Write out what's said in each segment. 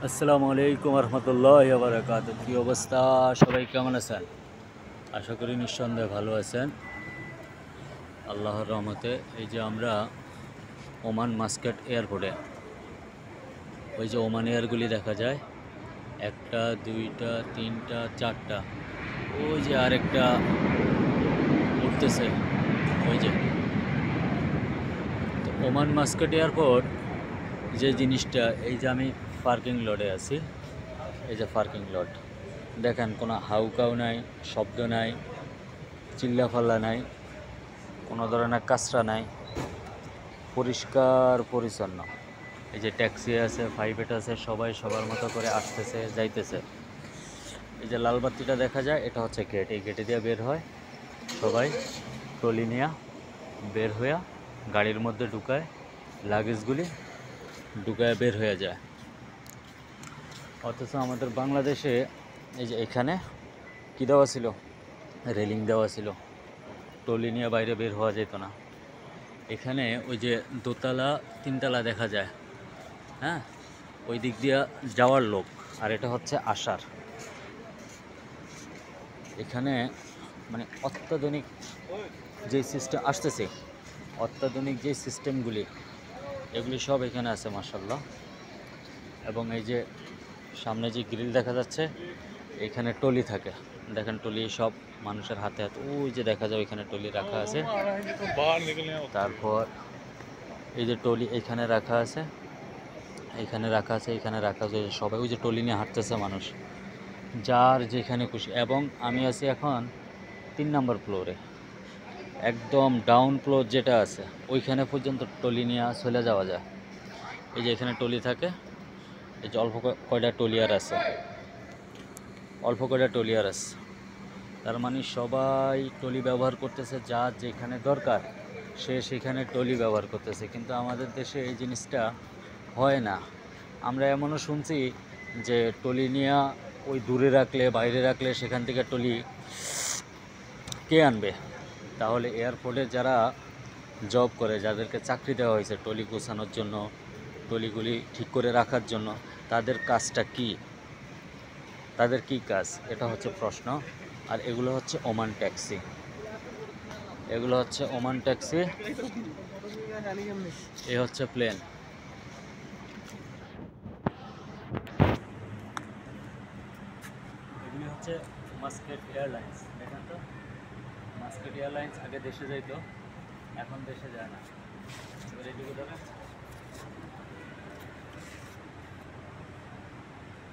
আসসালামু আলাইকুম রহমতুল্লাহি ওয়া বারাকাতুহু। কী অবস্থা, সবাই কেমন আছেন? আশা করি নিঃসন্দেহে ভালো আছেন আল্লাহর রহমতে। এই যে আমরা ওমান মাস্কাট এয়ারপোর্টে, ওই যে ওমান এয়ারগুলি দেখা যায়, একটা দুইটা তিনটা চারটা, ওই যে আরেকটা উঠতেছে, ওই যে। তো ওমান মাস্কাট এয়ারপোর্ট যে জিনিসটা, এই যে আমি পার্কিং লটে আছি, এই যে পার্কিং লট দেখেন, কোনো হাউকাউ নাই, শব্দ নাই, চিল্লাফাল্লা নাই, কোনো ধরনের কাঁচরা নাই, পরিষ্কার পরিচ্ছন্ন। এই যে ট্যাক্সি আছে, প্রাইভেট আছে, সবাই সবার মতো করে আসতেছে যাইতেছে। এই যে লাল বাতিটা দেখা যায়, এটা হচ্ছে গেট। এই গেটে দিয়ে বের হয় সবাই, ট্রলি নিয়ে বের হইয়া গাড়ির মধ্যে ঢুকায়, লাগেজগুলি ঢুকায় বের হয়ে যায়। অথচ আমাদের বাংলাদেশে এই যে এখানে কী দেওয়া ছিল, রেলিং দেওয়া ছিল, ট্রলি নিয়ে বাইরে বের হওয়া যেত না। এখানে ওই যে দোতলা তিনতলা দেখা যায়, হ্যাঁ, ওই দিক দিয়ে যাওয়ার লোক, আর এটা হচ্ছে আসার। এখানে মানে অত্যাধুনিক যে সিস্টেম আসতেছে, অত্যাধুনিক যে সিস্টেমগুলি, এগুলি সব এখানে আছে মাশাআল্লাহ। এবং এই যে সামনে যে গ্রিল দেখা যাচ্ছে, এখানে টলি থাকে, দেখেন টলি সব মানুষের হাতে হাতে, ওই যে দেখা যায় ওইখানে টলি রাখা আছে। তারপর এই যে টলি এখানে রাখা আছে, এখানে রাখা আছে, এখানে রাখা আছে, সবাই ওই যে টলি নিয়ে হাঁটতেছে মানুষ, যার যেখানে খুশি। এবং আমি আছি এখন 3 নম্বর ফ্লোরে, একদম ডাউন ফ্লোর যেটা আছে ওইখানে পর্যন্ত টলি নিয়ে চলে যাওয়া যায়। এই যে এখানে টলি থাকে, এই যে অল্প কয়টা টলিয়ার আছে, অল্প কয়টা টলিয়ার আছে। তার মানে সবাই টলি ব্যবহার করতেছে, যার যেখানে দরকার সে সেখানে টলি ব্যবহার করতেছে। কিন্তু আমাদের দেশে এই জিনিসটা হয় না। আমরা এমনও শুনছি যে টলি নিয়ে ওই দূরে রাখলে, বাইরে রাখলে সেখান থেকে টলি কে আনবে? তাহলে এয়ারপোর্টে যারা জব করে, যাদেরকে চাকরি দেওয়া হয়েছে টলি গোছানোর জন্য, টলিগুলি ঠিক করে রাখার জন্য, তাদের কাজটা কি? তাদের কি কাজ? এটা হচ্ছে প্রশ্ন। আর এগুলো হচ্ছে ওমান ট্যাক্সি, এগুলো হচ্ছে ওমান ট্যাক্সি, এ হচ্ছে প্লেন। এগুলি হচ্ছে মাস্কাট এয়ারলাইন্স। দেখেন তো, মাস্কাট এয়ারলাইন্স আগে দেশে যাইতো, এখন দেশে যায় না। এবার এদিকে ধরেন,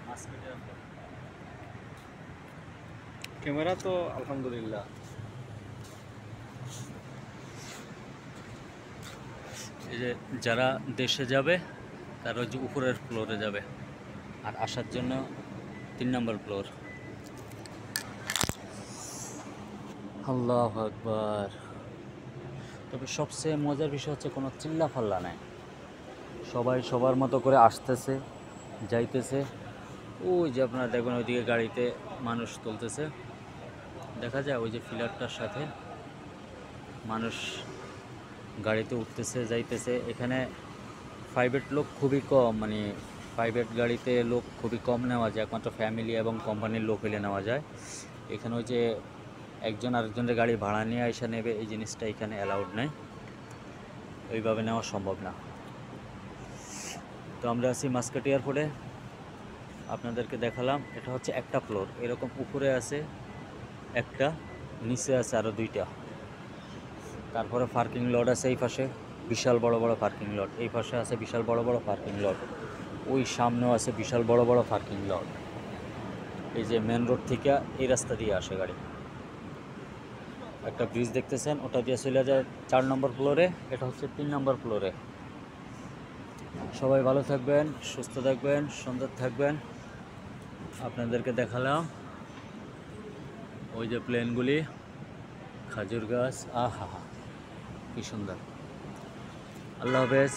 মাস্কাট এয়ারপোর্ট, ক্যামেরা তো আলহামদুলিল্লাহ। এই যে যারা দেশে যাবে তারা ওই যে উপরের ফ্লোরে যাবে, আর আসার জন্য 3 নম্বর ফ্লোর। আল্লাহু আকবার। তবে সবচেয়ে মজার বিষয় হচ্ছে কোনো চিল্লাফাল্লা নাই, সবাই সবার মতো করে আসতেছে যাইতেছে। ওই যে আপনারা দেখবেন ওইদিকে গাড়িতে মানুষ তুলতেছে, দেখা যায় ওই যে ফিলারটার সাথে মানুষ গাড়িতে উঠতেছে যাইতেছে। এখানে প্রাইভেট লোক খুবই কম, মানে প্রাইভেট গাড়িতে লোক খুবই কম নেওয়া যায়, একমাত্র ফ্যামিলি এবং কোম্পানির লোক হলে নেওয়া যায়। এখানে ওই যে একজন আরেকজনের গাড়ি ভাড়া নিয়ে এসে নেবে, এই জিনিসটা এখানে অ্যালাউড নেই, ওইভাবে নেওয়া সম্ভব না। তো আমরা আছি মাস্কাট এয়ারপোর্টে, আপনাদেরকে দেখালাম। এটা হচ্ছে একটা ফ্লোর, এরকম উপরে আছে একটা, নিচে আছে আরও 2টা। তারপরে পার্কিং লট আছে এই পাশে, বিশাল বড় বড় পার্কিং লট। এই পাশে আছে বিশাল বড় বড় পার্কিং লট, ওই সামনেও আছে বিশাল বড় বড় পার্কিং লট। এই যে মেন রোড থেকে এই রাস্তা দিয়ে আসে গাড়ি, একটা ব্রিজ দেখতেছেন, ওটা দিয়ে চলে যায় 4 নম্বর ফ্লোরে, এটা হচ্ছে 3 নম্বর ফ্লোরে। সবাই ভালো থাকবেন, সুস্থ থাকবেন, সুন্দর থাকবেন। আপনাদেরকে দেখালাম ওই যে প্লেনগুলি, খাজুর গাছ, আহা হা, কি সুন্দর। আল্লাহ হাফেজ।